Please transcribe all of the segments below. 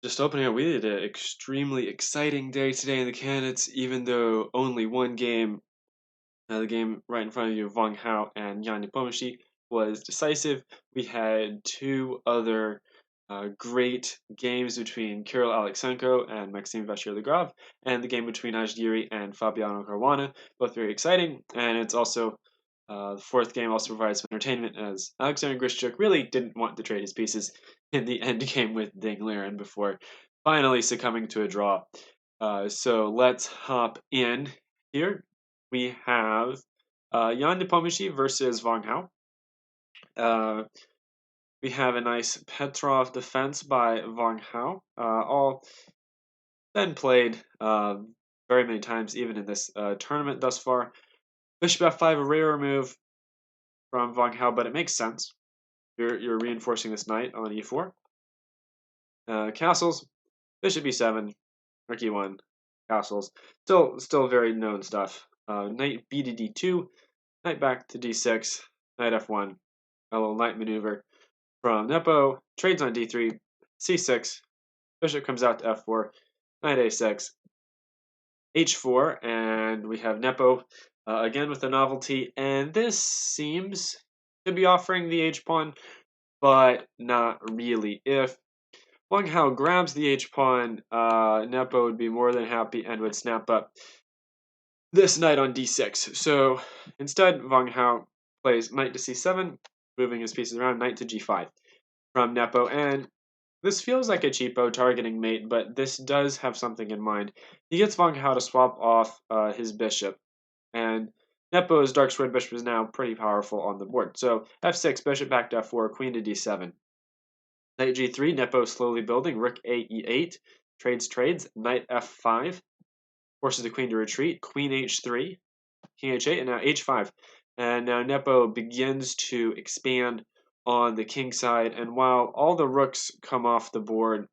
Just opening up, we had an extremely exciting day today in the candidates, even though only one game, the game right in front of you, Wang Hao and Yan Nepomniachtchi, was decisive. We had two other great games between Kirill Alexenko and Maxim Vachier-Lagrave, and the game between Ajgiri and Fabiano Caruana, both very exciting. And it's also the fourth game also provides some entertainment as Alexander Grischuk really didn't want to trade his pieces in the end game with Ding Liren before finally succumbing to a draw. So let's hop in here. We have Jan Nepomniachtchi versus Wang Hao. We have a nice Petrov defense by Wang Hao. All been played very many times, even in this tournament thus far. Bishop f5, a rare move from Wang Hao, but it makes sense. You're reinforcing this knight on e4. Castles, bishop e7, rook e1, castles. Still very known stuff. Knight b to d2, knight back to d6, knight f1, a little knight maneuver from Nepo, trades on d3, c6, bishop comes out to f4, knight a6, h4, and we have Nepo again with a novelty, and this seems to be offering the h-pawn, but not really. If Wang Hao grabs the h-pawn, Nepo would be more than happy and would snap up this knight on d6. So instead, Wang Hao plays knight to c7, moving his pieces around, knight to g5 from Nepo, and this feels like a cheapo targeting mate, but this does have something in mind. He gets Wang Hao to swap off his bishop, and Nepo's dark squared bishop is now pretty powerful on the board. So f6, bishop back to f4, queen to d7. Knight g3, Nepo slowly building, rook a e8, trades, knight f5, forces the queen to retreat, queen h3, king h8, and now h5. And now Nepo begins to expand on the king side, and while all the rooks come off the board,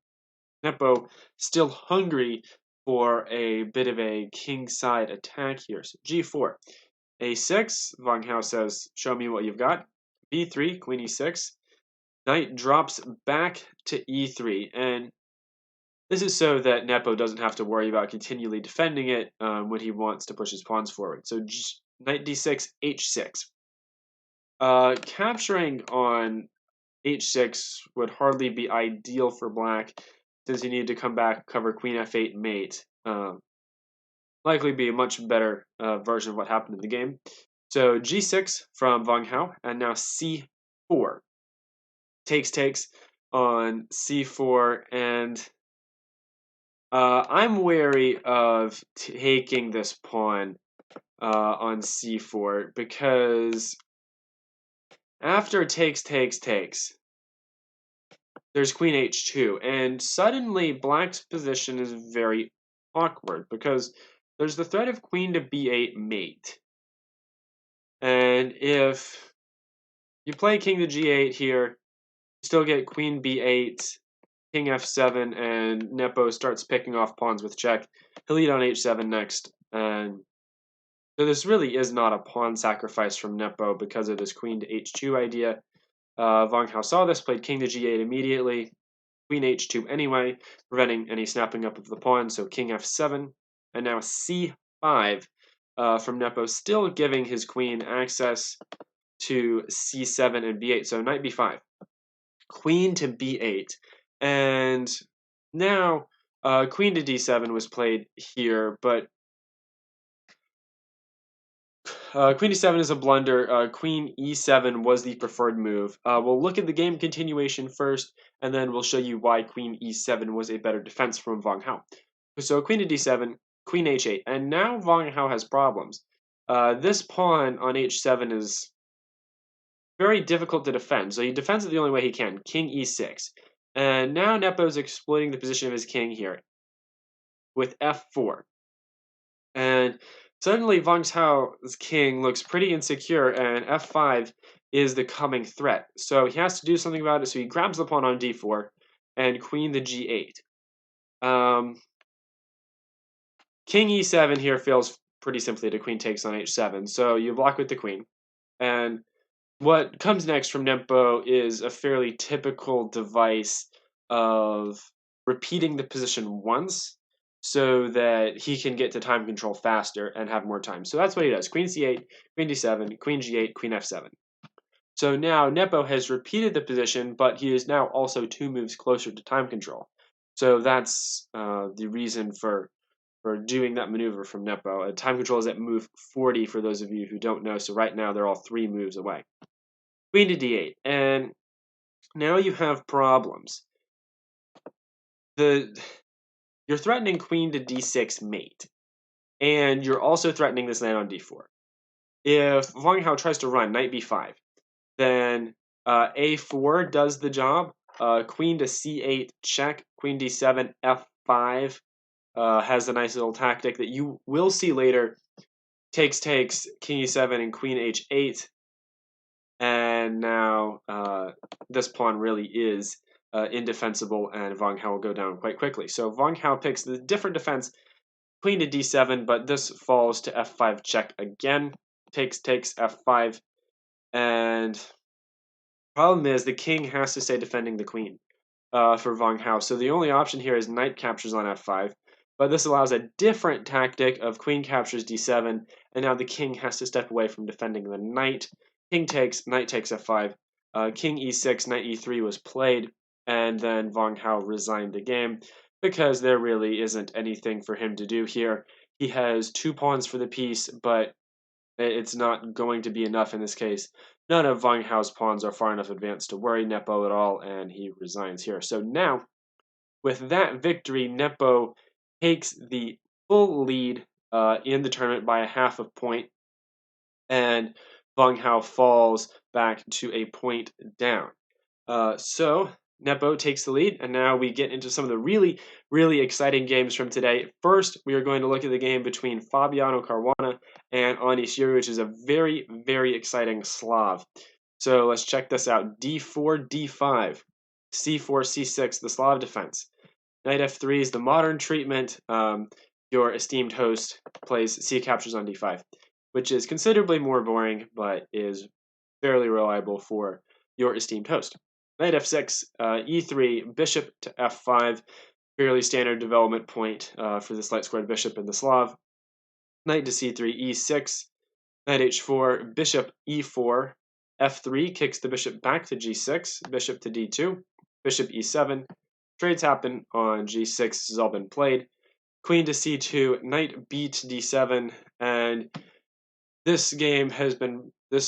Nepo still hungry for a bit of a king side attack here. So g4, a6, Wang Hao says, show me what you've got. b3, queen e6, knight drops back to e3, and this is so that Nepo doesn't have to worry about continually defending it when he wants to push his pawns forward. So knight d6, h6. Capturing on h6 would hardly be ideal for black, since you need to come back, cover queen f8 mate. Likely be a much better version of what happened in the game. So g6 from Wang Hao, and now c4. Takes on c4, and I'm wary of taking this pawn on c4, because after takes, there's queen h2, and suddenly black's position is very awkward, because there's the threat of queen to b8 mate. And if you play king to g8 here, you still get queen b8, king f7, and Nepo starts picking off pawns with check. He'll eat on h7 next, and so this really is not a pawn sacrifice from Nepo because of this queen to h2 idea. Wang Hao saw this, played king to g8 immediately, queen h2 anyway, preventing any snapping up of the pawn, so king f7, and now c5 from Nepo, still giving his queen access to c7 and b8, so knight b5, queen to b8, and now queen to d7 was played here, but queen e7 is a blunder. Queen e7 was the preferred move. We'll look at the game continuation first, and then we'll show you why queen e7 was a better defense from Wang Hao. So queen to d7, queen h8, and now Wang Hao has problems. This pawn on h7 is very difficult to defend, so he defends it the only way he can, king e6. And now Nepo's exploiting the position of his king here with f4. And suddenly Wang Hao's king looks pretty insecure, and f5 is the coming threat. So he has to do something about it, so he grabs the pawn on d4 and queen to g8. King e7 here fails pretty simply to queen takes on h7, so you block with the queen. And what comes next from Nepo is a fairly typical device of repeating the position once so that he can get to time control faster and have more time. So that's what he does. Queen c8, queen d7, queen g8, queen f7. So now Nepo has repeated the position, but he is now also 2 moves closer to time control. So that's the reason for doing that maneuver from Nepo. Time control is at move 40 for those of you who don't know. So right now they're all 3 moves away. Queen to d8, and now you have problems. You're threatening queen to d6 mate, and you're also threatening this knight on d4. If Wang Hao tries to run knight b5, then a4 does the job. Queen to c8 check, queen d7 f5 has a nice little tactic that you will see later. Takes, king e7 and queen h8. And now this pawn really is indefensible, and Wang Hao will go down quite quickly. So Wang Hao picks the different defense, queen to d7, but this falls to f5 check again. Takes, f5. And problem is the king has to stay defending the queen for Wang Hao. So the only option here is knight captures on f5. But this allows a different tactic of queen captures d7, and now the king has to step away from defending the knight. King takes, knight takes f5, king e6, knight e3 was played, and then Wang Hao resigned the game because there really isn't anything for him to do here. He has 2 pawns for the piece, but it's not going to be enough in this case. None of Wang Hao's pawns are far enough advanced to worry Nepo at all, and he resigns here. So now, with that victory, Nepo takes the full lead in the tournament by a half a point, and Wang Hao falls back to a point down. So Nepo takes the lead, and now we get into some of the really, really exciting games from today. First, we are going to look at the game between Fabiano Caruana and Anish Yuri, which is a very, very exciting Slav. So let's check this out. d4, d5, c4, c6, the Slav defense. Knight f3 is the modern treatment. Your esteemed host plays c captures on d5, which is considerably more boring, but is fairly reliable for your esteemed host. Knight f6, e3, bishop to f5, fairly standard development point for this light squared bishop in the Slav. Knight to c3, e6, knight h4, bishop e4, f3 kicks the bishop back to g6, bishop to d2, bishop e7. Trades happen on g6, this has all been played. Queen to c2, knight b to d7, and this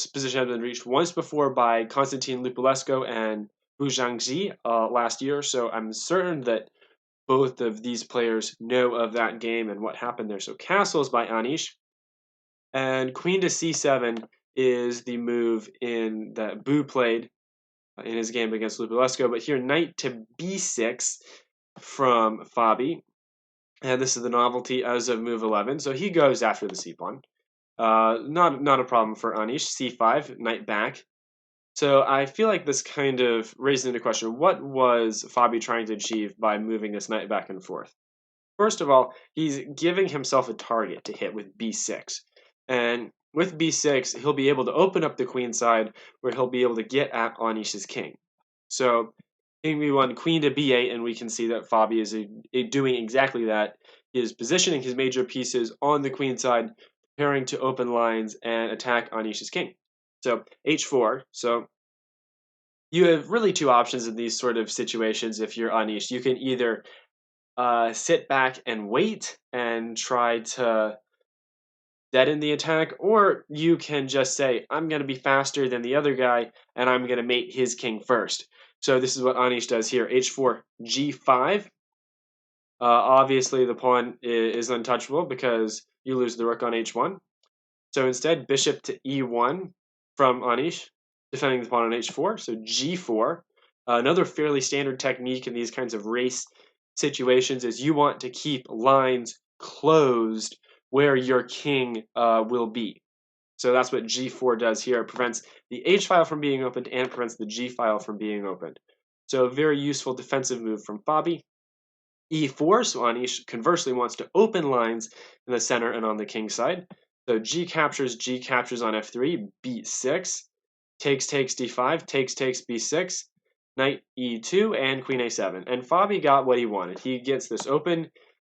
position has been reached once before by Constantine Lupulescu and Hu Zhangji last year, so I'm certain that both of these players know of that game and what happened there. So castles by Anish, and queen to c7 is the move in that Bu played in his game against Lupulescu, but here knight to b6 from Fabi, and this is the novelty as of move 11, so he goes after the c-pawn. Not a problem for Anish. c5, knight back. So I feel like this kind of raises into question, what was Fabi trying to achieve by moving this knight back and forth? First of all, he's giving himself a target to hit with b6. And with b6, he'll be able to open up the queen side where he'll be able to get at Anish's king. So king b1, queen to b8, and we can see that Fabi is doing exactly that. He is positioning his major pieces on the queen side, preparing to open lines and attack Anish's king. So h4. So you have really 2 options in these sort of situations if you're Anish. You can either sit back and wait and try to deaden the attack, or you can just say, I'm going to be faster than the other guy, and I'm going to mate his king first. So this is what Anish does here. h4, g5. Obviously, the pawn is untouchable because you lose the rook on h1. So instead, bishop to e1 from Anish, defending the pawn on h4. So g4. Another fairly standard technique in these kinds of race situations is you want to keep lines closed where your king will be. So that's what g4 does here. It prevents the h file from being opened and prevents the g file from being opened. So a very useful defensive move from Fabi. e4, so Anish conversely wants to open lines in the center and on the king side. So g captures on f3, b6, takes d5, takes b6. knight e2, and queen a7. And Fabi got what he wanted. He gets this open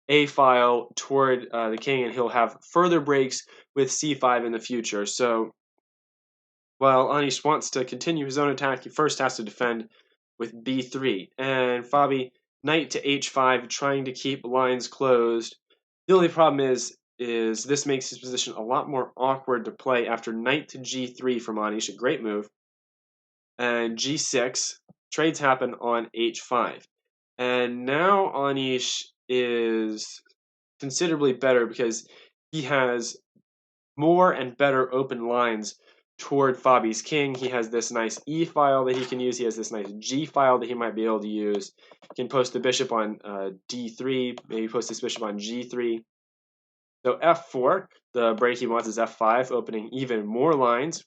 a file toward the king, and he'll have further breaks with c5 in the future. So while Anish wants to continue his own attack, he first has to defend with b3. And Fabi, knight to h5, trying to keep lines closed. The only problem is this makes his position a lot more awkward to play after knight to g3 from Anish, a great move. And g6, trades happen on h5. And now Anish is considerably better because he has more and better open lines toward Fabi's king. He has this nice e file that he can use. He has this nice g file that he might be able to use. He can post the bishop on d3, maybe post this bishop on g3. So f4, the break he wants is f5, opening even more lines.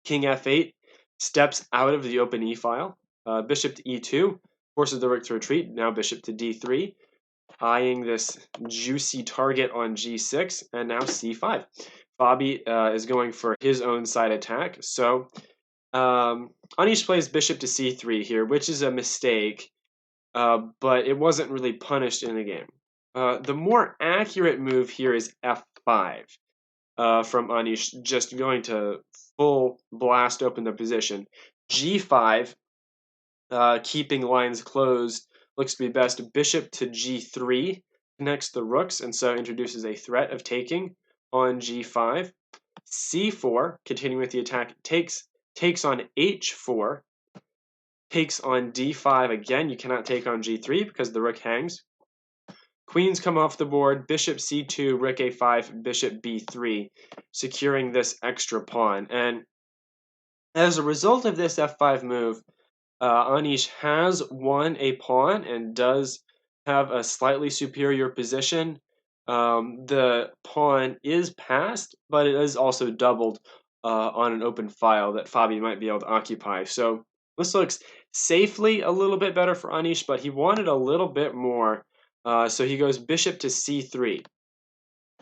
King f8 steps out of the open e file. Bishop to e2 forces the rook to retreat. Now bishop to d3, eyeing this juicy target on g6, and now c5. Fabi is going for his own side attack. So Anish plays bishop to c3 here, which is a mistake, but it wasn't really punished in the game. The more accurate move here is f5 from Anish, just going to full blast open the position. g5, keeping lines closed, looks to be best. Bishop to g3 connects the rooks, and so introduces a threat of taking on g5. c4, continuing with the attack, takes on h4, takes on d5 again. You cannot take on g3 because the rook hangs. Queens come off the board, bishop c2, rook a5, bishop b3, securing this extra pawn. And as a result of this f5 move, Anish has won a pawn and does have a slightly superior position. The pawn is passed, but it is also doubled on an open file that Fabi might be able to occupy. So this looks safely a little bit better for Anish, but he wanted a little bit more. So he goes bishop to c3.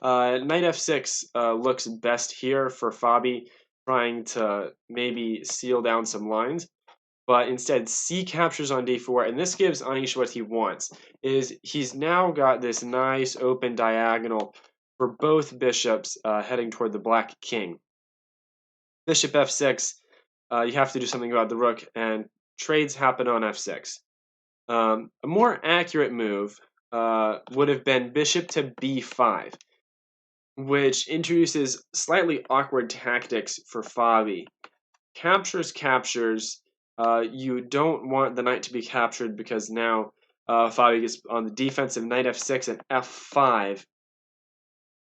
Knight f6 looks best here for Fabi, trying to maybe seal down some lines. But instead, c captures on d4, and this gives Anish what he wants. He's now got this nice open diagonal for both bishops heading toward the black king. Bishop f6, you have to do something about the rook, and trades happen on f6. A more accurate move would have been bishop to b5, which introduces slightly awkward tactics for Fabi. Captures. You don't want the knight to be captured because now Fabi gets on the defensive. Knight f6 and f5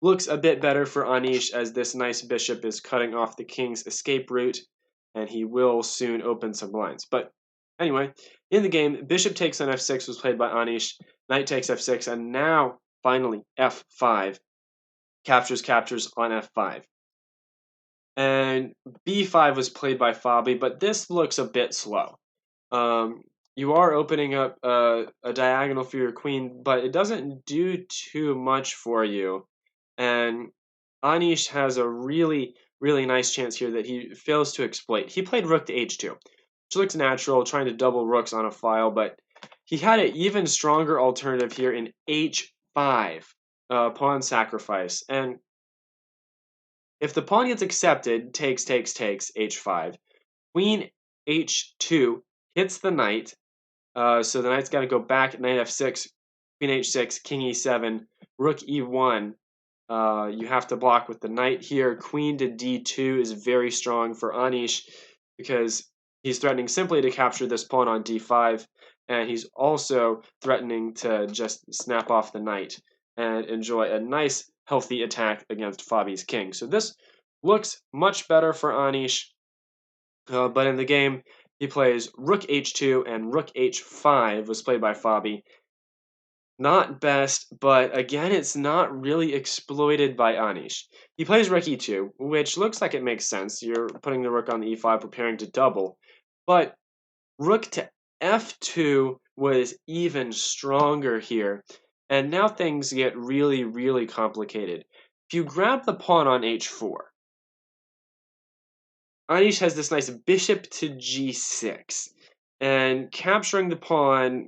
looks a bit better for Anish, as this nice bishop is cutting off the king's escape route, and he will soon open some lines. But anyway, in the game, bishop takes on f6 was played by Anish, knight takes f6, and now finally f5. Captures on f5. And b5 was played by Fabi, but this looks a bit slow. You are opening up a diagonal for your queen, but it doesn't do too much for you. And Anish has a really, really nice chance here that he fails to exploit. He played rook to h2, which looks natural, trying to double rooks on a file, but he had an even stronger alternative here in h5, pawn sacrifice. And if the pawn gets accepted, takes, h5, queen h2 hits the knight, so the knight's got to go back, knight f6, queen h6, king e7, rook e1. You have to block with the knight here. Queen to d2 is very strong for Anish because he's threatening simply to capture this pawn on d5, and he's also threatening to just snap off the knight and enjoy a nice, healthy attack against Fabi's king. So this looks much better for Anish, but in the game, he plays rook h2 and rook h5 was played by Fabi. Not best, but again, it's not really exploited by Anish. He plays rook e2, which looks like it makes sense. You're putting the rook on the e5, preparing to double. But rook to f2 was even stronger here. And now things get really, really complicated. If you grab the pawn on h4, Anish has this nice bishop to g6. and capturing the pawn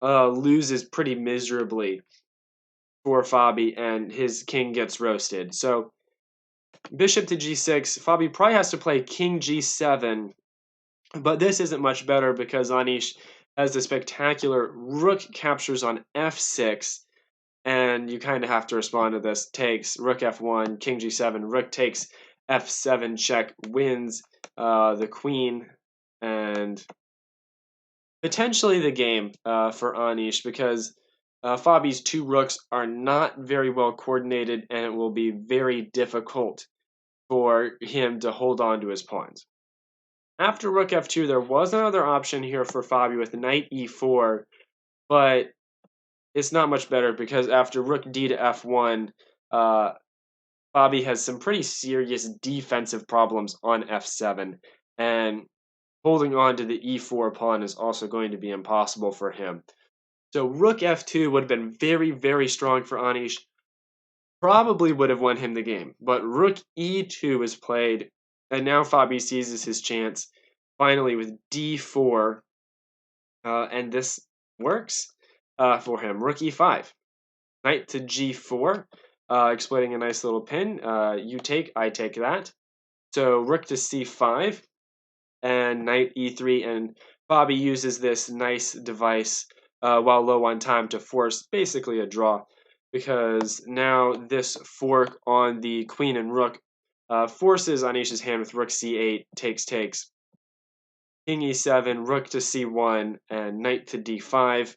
loses pretty miserably for Fabi, and his king gets roasted. So bishop to g6, Fabi probably has to play king g7, but this isn't much better because Anish has the spectacular rook captures on f6, and you kind of have to respond to this. Takes rook f1, king g7, rook takes f7 check, wins the queen, and potentially the game for Anish, because Fabi's two rooks are not very well coordinated, and it will be very difficult for him to hold on to his pawns. After rook f2, there was another option here for Fabi with knight e4, but it's not much better because after rook d to f1, uh, Fabi has some pretty serious defensive problems on f7, and holding on to the e4 pawn is also going to be impossible for him. So rook f2 would have been very, very strong for Anish. Probably would have won him the game. But rook e2 is played, and now Fabi seizes his chance, finally with d4, and this works for him. Rook e5, knight to g4, exploiting a nice little pin. You take, I take that. So rook to c5, and knight e3, and Fabi uses this nice device while low on time to force basically a draw, because now this fork on the queen and rook forces Anish's hand with rook c8, takes, king e7, rook to c1, and knight to d5.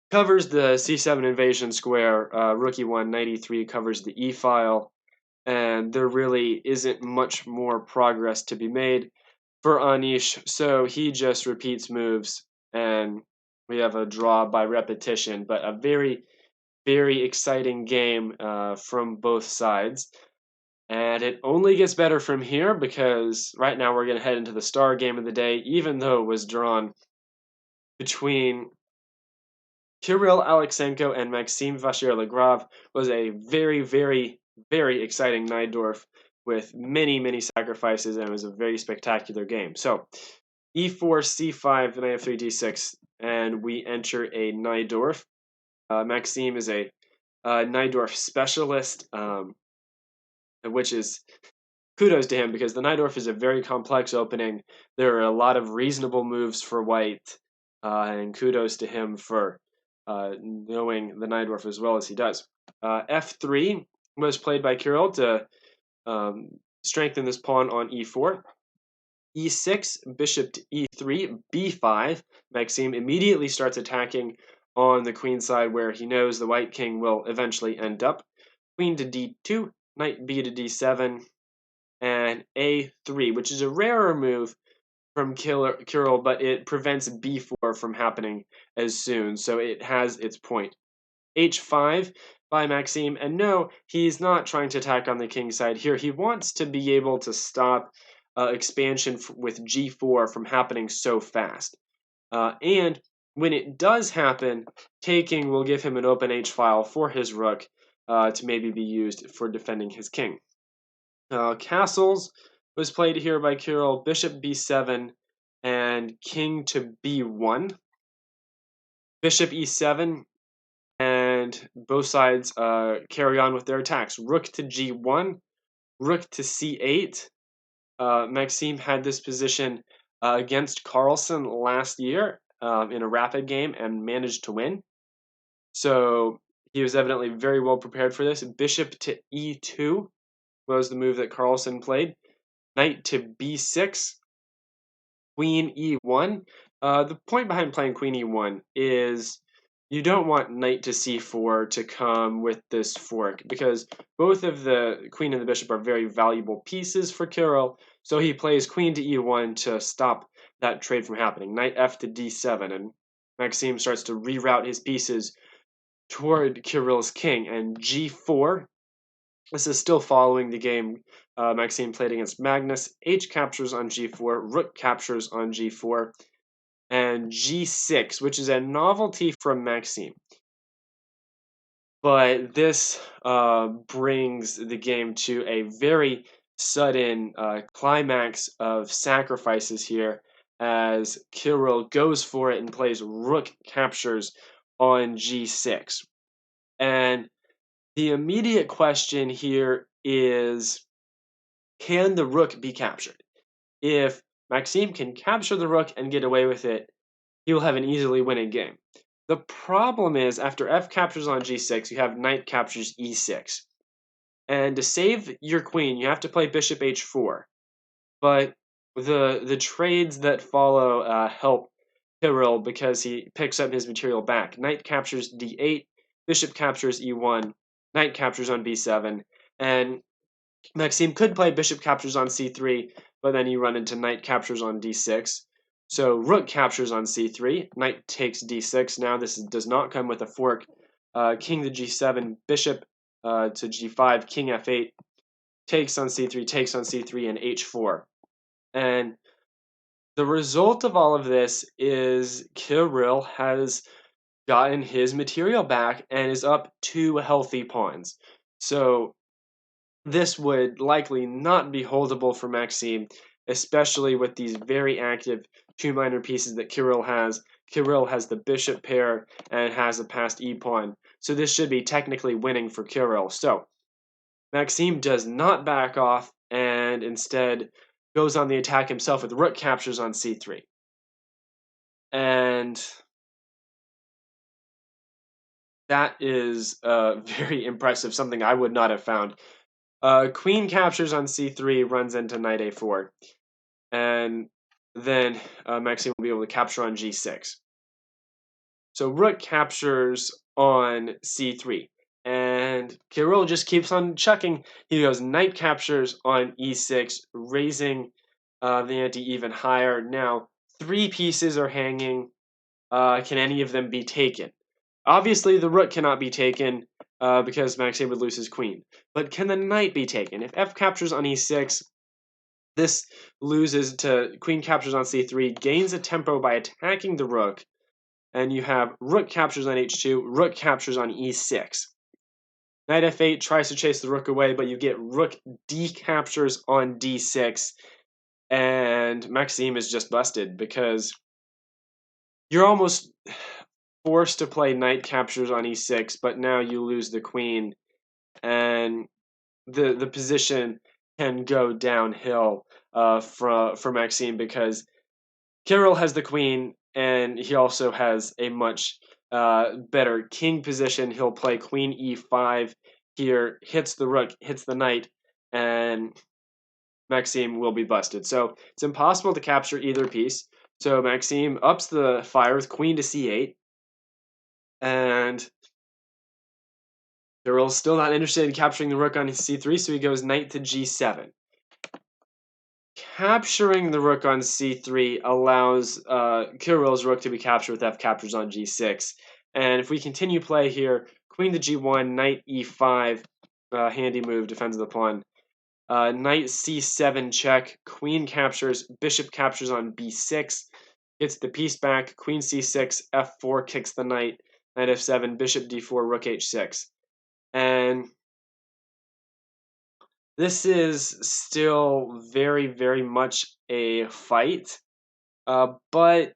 Covers the c7 invasion square, rook e1, knight e3 covers the e-file, and there really isn't much more progress to be made for Anish, so he just repeats moves, and we have a draw by repetition, but a very, very exciting game from both sides. And it only gets better from here, because right now we're going to head into the star game of the day, even though it was drawn between Kirill Alexenko and Maxime Vachier-Lagrave. Was a very, very, very exciting Najdorf with many, many sacrifices, and it was a very spectacular game. So e4, c5, knight f3, d6, and we enter a Najdorf. Maxime is a Najdorf specialist, which is kudos to him, because the Najdorf is a very complex opening. There are a lot of reasonable moves for white, and kudos to him for knowing the Najdorf as well as he does. f3 was played by Kirill to strengthen this pawn on e4. e6, bishop to e3, b5. Maxime immediately starts attacking on the queen side where he knows the white king will eventually end up. Queen to d2, knight b to d7, and a3, which is a rarer move from Kirill, but it prevents b4 from happening as soon, so it has its point. h5 by Maxime, and no, he's not trying to attack on the king side here. He wants to be able to stop expansion with g4 from happening so fast. And when it does happen, taking will give him an open h-file for his rook to maybe be used for defending his king. Castles was played here by Kirill, bishop b7 and king to b1. Bishop e7, and both sides carry on with their attacks. Rook to g1, rook to c8. Maxime had this position against Carlsen last year in a rapid game and managed to win. So he was evidently very well prepared for this. Bishop to e2 was the move that Carlsen played. Knight to b6, queen e1. The point behind playing queen e1 is you don't want knight to c4 to come with this fork, because both of the queen and the bishop are very valuable pieces for Kirill, so he plays queen to e1 to stop that trade from happening. Knight f to d7, and Maxime starts to reroute his pieces toward Kirill's king, and g4. This is still following the game Maxime played against Magnus. H captures on g4, rook captures on g4, and g6, which is a novelty from Maxime. But this brings the game to a very sudden climax of sacrifices here, as Kirill goes for it and plays rook captures on g6. And the immediate question here is, can the rook be captured? If Maxime can capture the rook and get away with it, he will have an easily winning game. The problem is, after f captures on g6, you have knight captures e6. And to save your queen, you have to play bishop h4. But the trades that follow help Kirill because he picks up his material back. Knight captures d8, bishop captures e1, knight captures on b7, and Maxime could play bishop captures on c3, but then you run into knight captures on d6. So rook captures on c3, knight takes d6. Now this does not come with a fork. King to g7, bishop to g5, king f8, takes on c3, and h4. And the result of all of this is Kirill has gotten his material back and is up 2 healthy pawns. So this would likely not be holdable for Maxime, especially with these very active 2 minor pieces that Kirill has. Kirill has the bishop pair and has a passed e-pawn. So this should be technically winning for Kirill. So Maxime does not back off and instead goes on the attack himself with rook captures on c3. And that is very impressive, something I would not have found. Queen captures on c3, runs into knight a4. And then Maxime will be able to capture on g6. So rook captures on c3. And Kirill just keeps on chucking. He goes knight captures on e6, raising the ante even higher. Now, 3 pieces are hanging. Can any of them be taken? Obviously, the rook cannot be taken because Maxime would lose his queen. But can the knight be taken? If f captures on e6, this loses to queen captures on c3, gains a tempo by attacking the rook, and you have rook captures on h2, rook captures on e6. Knight f8 tries to chase the rook away, but you get rook d captures on d6, and Maxime is just busted because you're almost forced to play knight captures on e6, but now you lose the queen, and the position can go downhill for Maxime because Kirill has the queen, and he also has a much better king position. He'll play queen e5 here, hits the rook, hits the knight, and Maxime will be busted. So it's impossible to capture either piece. So Maxime ups the fire with queen to c8, and Kirill's still not interested in capturing the rook on c3, so he goes knight to g7. Capturing the rook on c3 allows Kirill's rook to be captured with f captures on g6. And if we continue play here, queen to g1, knight e5, handy move, defends the pawn. Knight c7 check, queen captures, bishop captures on b6, gets the piece back, queen c6, f4 kicks the knight, knight f7, bishop d4, rook h6. And this is still very, very much a fight, but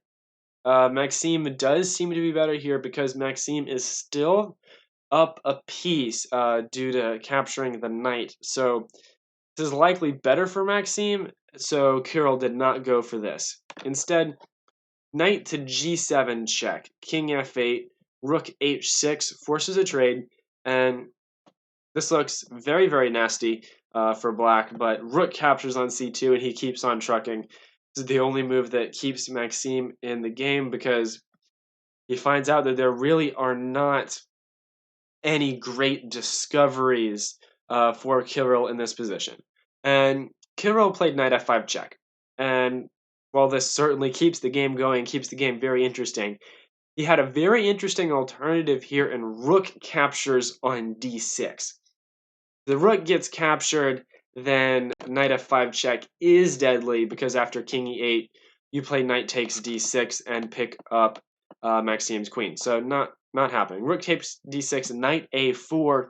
Maxime does seem to be better here because Maxime is still up a piece due to capturing the knight. So this is likely better for Maxime, so Kirill did not go for this. Instead, knight to g7 check, king f8, rook h6 forces a trade, and this looks very, very nasty for black, but rook captures on c2 and he keeps on trucking. This is the only move that keeps Maxime in the game because he finds out that there really are not any great discoveries for Kirill in this position. And Kirill played knight f5 check. And while this certainly keeps the game going, keeps the game very interesting, he had a very interesting alternative here in rook captures on d6. The rook gets captured, then knight f5 check is deadly because after king e8, you play knight takes d6 and pick up Maxime's queen. So not happening. Rook takes d6, knight a4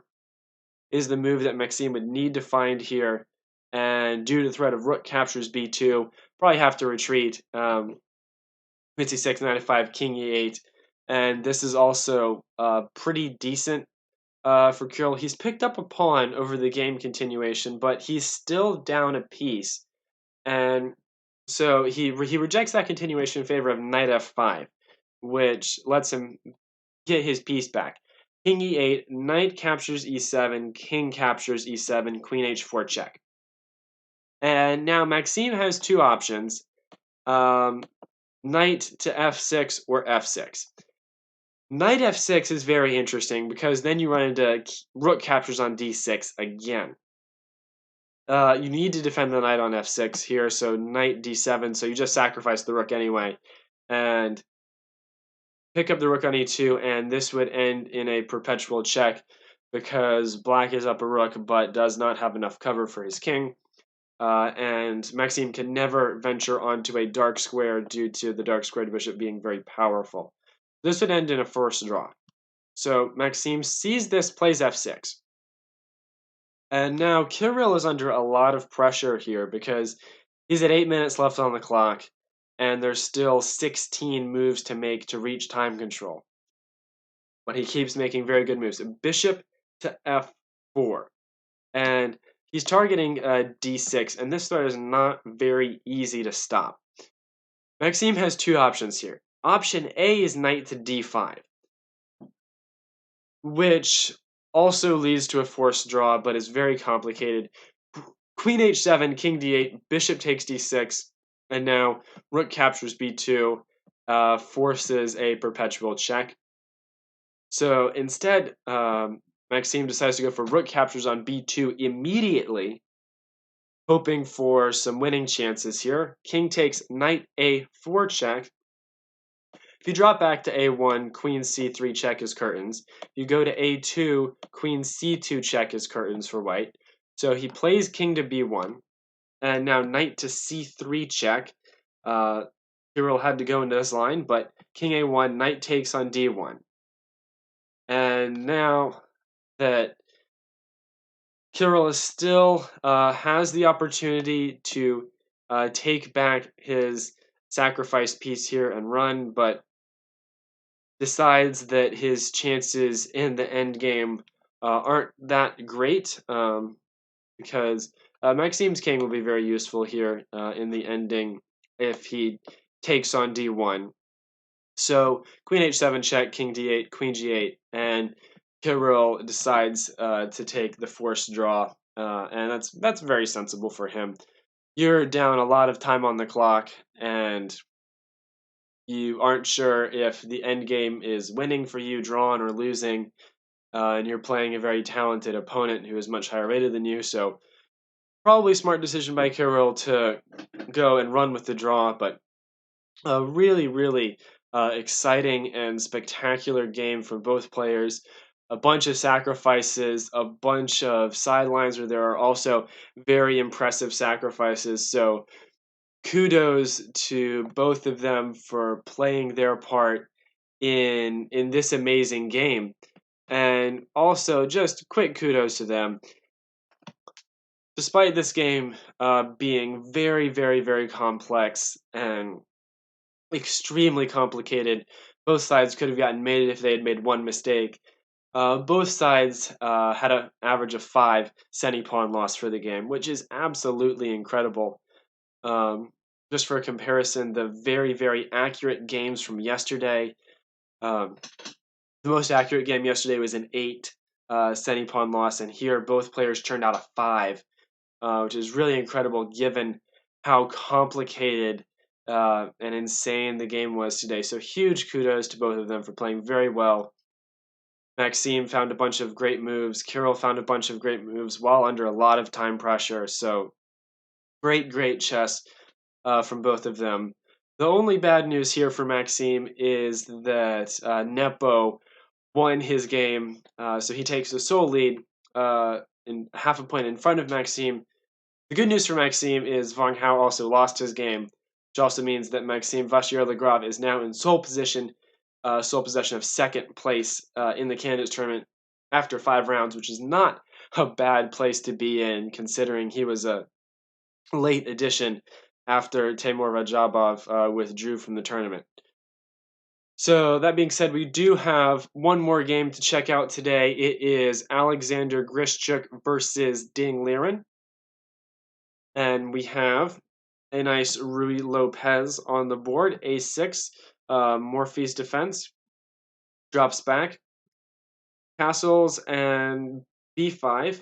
is the move that Maxime would need to find here. And due to the threat of rook captures b2, probably have to retreat. Queen c6, knight f5, king e8, and this is also pretty decent for Kirill. He's picked up a pawn over the game continuation, but he's still down a piece, and so he rejects that continuation in favor of knight f5, which lets him get his piece back. King e8, knight captures e7, king captures e7, queen h4 check. And now Maxime has two options, knight to f6 or f6. Knight f6 is very interesting because then you run into rook captures on d6 again. You need to defend the knight on f6 here, so knight d7, so you just sacrifice the rook anyway. And pick up the rook on e2, and this would end in a perpetual check because black is up a rook but does not have enough cover for his king. And Maxime can never venture onto a dark square due to the dark squared bishop being very powerful. This would end in a forced draw. So Maxime sees this, plays f6. And now Kirill is under a lot of pressure here because he's at 8 minutes left on the clock, and there's still 16 moves to make to reach time control. But he keeps making very good moves. Bishop to f4. And he's targeting d6, and this threat is not very easy to stop. Maxime has two options here. Option A is knight to d5, which also leads to a forced draw, but is very complicated. Queen h7, king d8, bishop takes d6, and now rook captures b2, forces a perpetual check. So instead, Maxime decides to go for rook captures on b2 immediately, hoping for some winning chances here. King takes knight a4 check. If you drop back to a1, queen c3 check is curtains. You go to a2, queen c2 check is curtains for white. So he plays king to b1, and now knight to c3 check. Kirill had to go into this line, but king a1, knight takes on d1. And now that Kirill is still has the opportunity to take back his sacrificed piece here and run, but decides that his chances in the end game aren't that great because Maxime's king will be very useful here in the ending if he takes on d1. So queen h7 check, king d8, queen g8, and Kirill decides to take the forced draw, and that's very sensible for him. You're down a lot of time on the clock, and you aren't sure if the end game is winning for you, drawn, or losing, and you're playing a very talented opponent who is much higher rated than you. So probably a smart decision by Kirill to go and run with the draw, but a really, really exciting and spectacular game for both players. A bunch of sacrifices, a bunch of sidelines where there are also very impressive sacrifices. So kudos to both of them for playing their part in this amazing game. And also just quick kudos to them. Despite this game being very, very, very complex and extremely complicated. Both sides could have gotten mated if they had made one mistake. Both sides had an average of 5 centi-pawn loss for the game, which is absolutely incredible. Just for comparison, the very, very accurate games from yesterday, the most accurate game yesterday was an 8 centi-pawn loss, and here both players turned out a 5, which is really incredible given how complicated and insane the game was today. So huge kudos to both of them for playing very well. Maxime found a bunch of great moves. Kirill found a bunch of great moves while under a lot of time pressure. So great, great chess from both of them. The only bad news here for Maxime is that Nepo won his game. So he takes the sole lead in half a point in front of Maxime. The good news for Maxime is Wang Hao also lost his game, which also means that Maxime Vachier-Lagrave is now in sole possession of second place in the candidates tournament after 5 rounds, which is not a bad place to be in, considering he was a late addition after Timur Rajabov withdrew from the tournament. So that being said, we do have one more game to check out today. It is Alexander Grischuk versus Ding Liren. And we have a nice Rui Lopez on the board, A6. Morphe's defense drops back. Castles and B5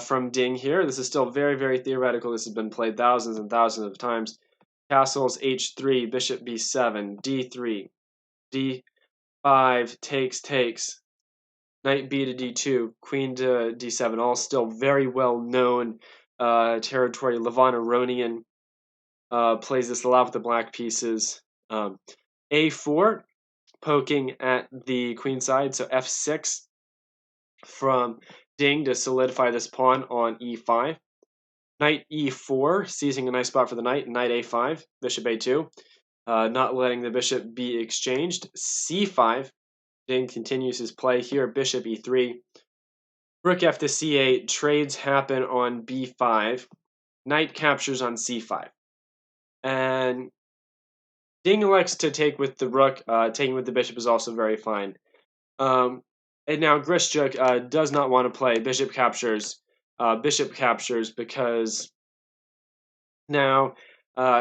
from Ding here. This is still very, very theoretical. This has been played thousands and thousands of times. Castles H3, Bishop B7, D3, D5, takes, Knight B to D2, Queen to D7, all still very well known territory. Levon Aronian plays this a lot with the black pieces. A4, poking at the queen side, so F6 from Ding to solidify this pawn on E5. Knight E4, seizing a nice spot for the knight. Knight A5, Bishop A2, not letting the bishop be exchanged. C5, Ding continues his play here. Bishop E3, Rook F to C8, trades happen on B5. Knight captures on C5. And Ding elects to take with the rook. Taking with the bishop is also very fine. And now Grischuk does not want to play bishop captures. Bishop captures because now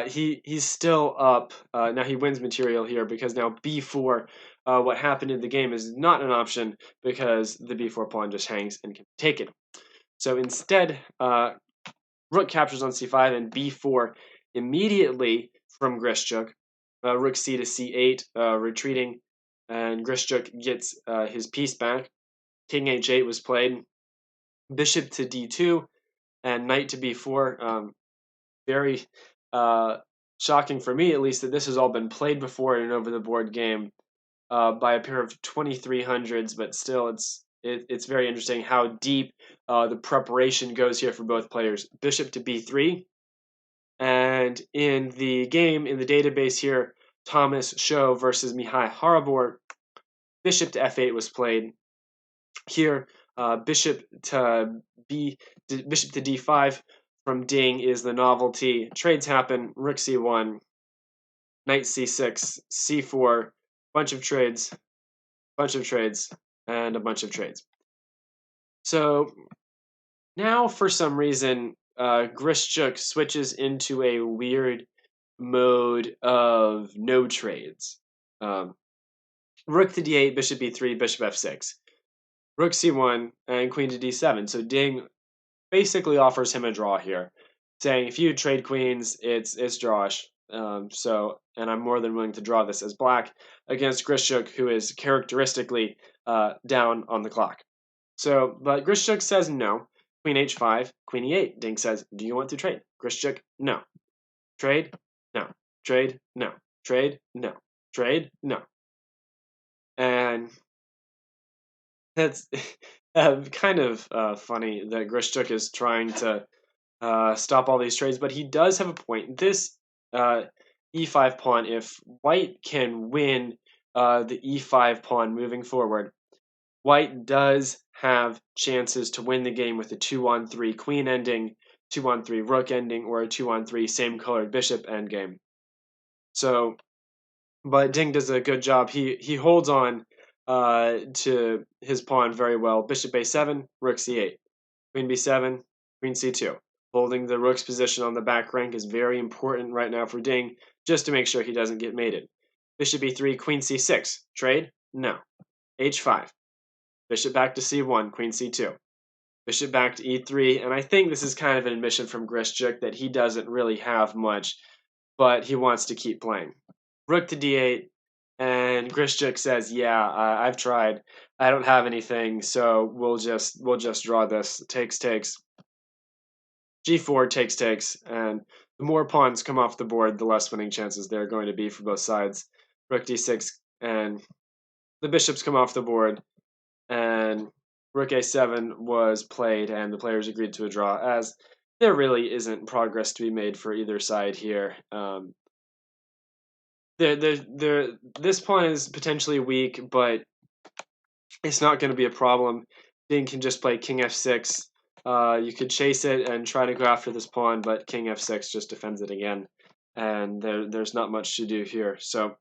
he's still up. Now he wins material here because now B4. What happened in the game is not an option because the B4 pawn just hangs and can be taken. So instead, rook captures on C5 and B4 immediately from Grischuk. Rook C to C8, retreating, and Grischuk gets his piece back. King H8 was played. Bishop to D2 and knight to B4. Very shocking for me, at least, that this has all been played before in an over-the-board game by a pair of 2300s, but still, it's very interesting how deep the preparation goes here for both players. Bishop to B3, and in the game, in the database here, Thomas Show versus Mihai Harabor, Bishop to F8 was played. Here, Bishop to D5 from Ding is the novelty. Trades happen. Rook C1, Knight C6, C4, bunch of trades, and a bunch of trades. So now, for some reason, Grischuk switches into a weird mode of no trades. Rook to D8, Bishop B3, Bishop F6. Rook C1, and Queen to D7. So Ding basically offers him a draw here, saying if you trade queens, it's drawish. And I'm more than willing to draw this as black against Grischuk, who is characteristically down on the clock. So, but Grischuk says no. Queen H5, Queen E8. Ding says, do you want to trade? Grischuk, no. Trade? No. Trade? No. Trade? No. Trade? No. And that's kind of funny that Grischuk is trying to stop all these trades, but he does have a point. This E5 pawn, if White can win the E5 pawn moving forward, White does have chances to win the game with a 2-on-3 queen ending, 2-on-3 rook ending, or a 2-on-3 same colored bishop endgame. So, but Ding does a good job. He holds on to his pawn very well. Bishop A7, rook C8, Queen B7, Queen C2. Holding the rook's position on the back rank is very important right now for Ding, just to make sure he doesn't get mated. Bishop E3, Queen C6. Trade? No. H5. Bishop back to C1, Queen C2. Bishop back to E3, and I think this is kind of an admission from Grischuk that he doesn't really have much, but he wants to keep playing. Rook to D8, and Grischuk says, "Yeah, I've tried. I don't have anything, so we'll just draw this. Takes. G4 takes, and the more pawns come off the board, the less winning chances there are going to be for both sides. Rook D6, and the bishops come off the board, and Rook A7 was played, and the players agreed to a draw, as there really isn't progress to be made for either side here. This pawn is potentially weak, but it's not going to be a problem. Ding can just play King F6. You could chase it and try to go after this pawn, but King F6 just defends it again, and there's not much to do here. So,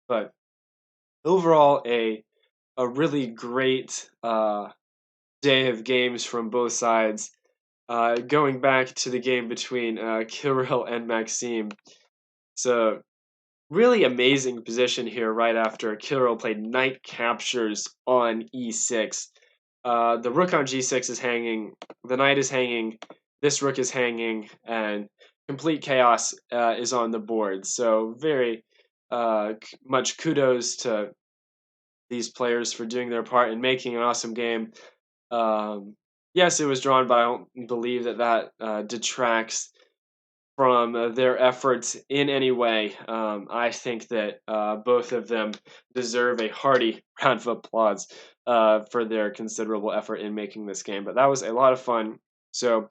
but overall, a really great day of games from both sides. Going back to the game between Kirill and Maxime, so really amazing position here right after Kirill played knight captures on e6. The rook on g6 is hanging, the knight is hanging, this rook is hanging, and complete chaos is on the board. So very much kudos to these players for doing their part in making an awesome game. Yes, it was drawn, but I don't believe that detracts from their efforts in any way. I think that both of them deserve a hearty round of applause for their considerable effort in making this game. But that was a lot of fun. So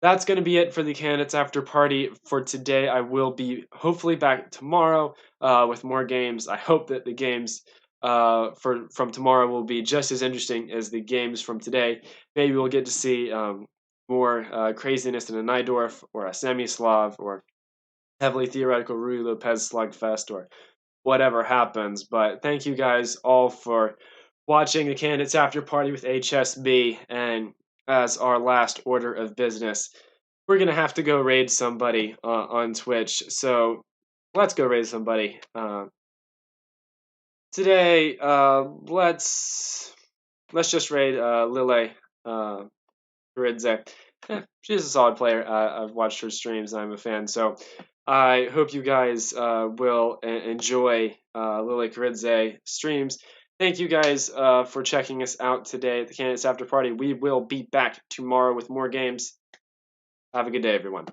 that's going to be it for the candidates after party for today. I will be hopefully back tomorrow with more games. I hope that the games from tomorrow will be just as interesting as the games from today. Maybe we'll get to see more craziness in a Nidorf or a Semislav or heavily theoretical Ruy Lopez slugfest or whatever happens. But thank you guys all for watching the candidates after party with AChessB. And as our last order of business, we're gonna have to go raid somebody on Twitch. So let's go raid somebody today. Let's just raid Lile Ridze. She's a solid player. I've watched her streams and I'm a fan. So I hope you guys will enjoy Lily Karidze streams. Thank you guys for checking us out today at the Candidates After Party. We will be back tomorrow with more games. Have a good day, everyone.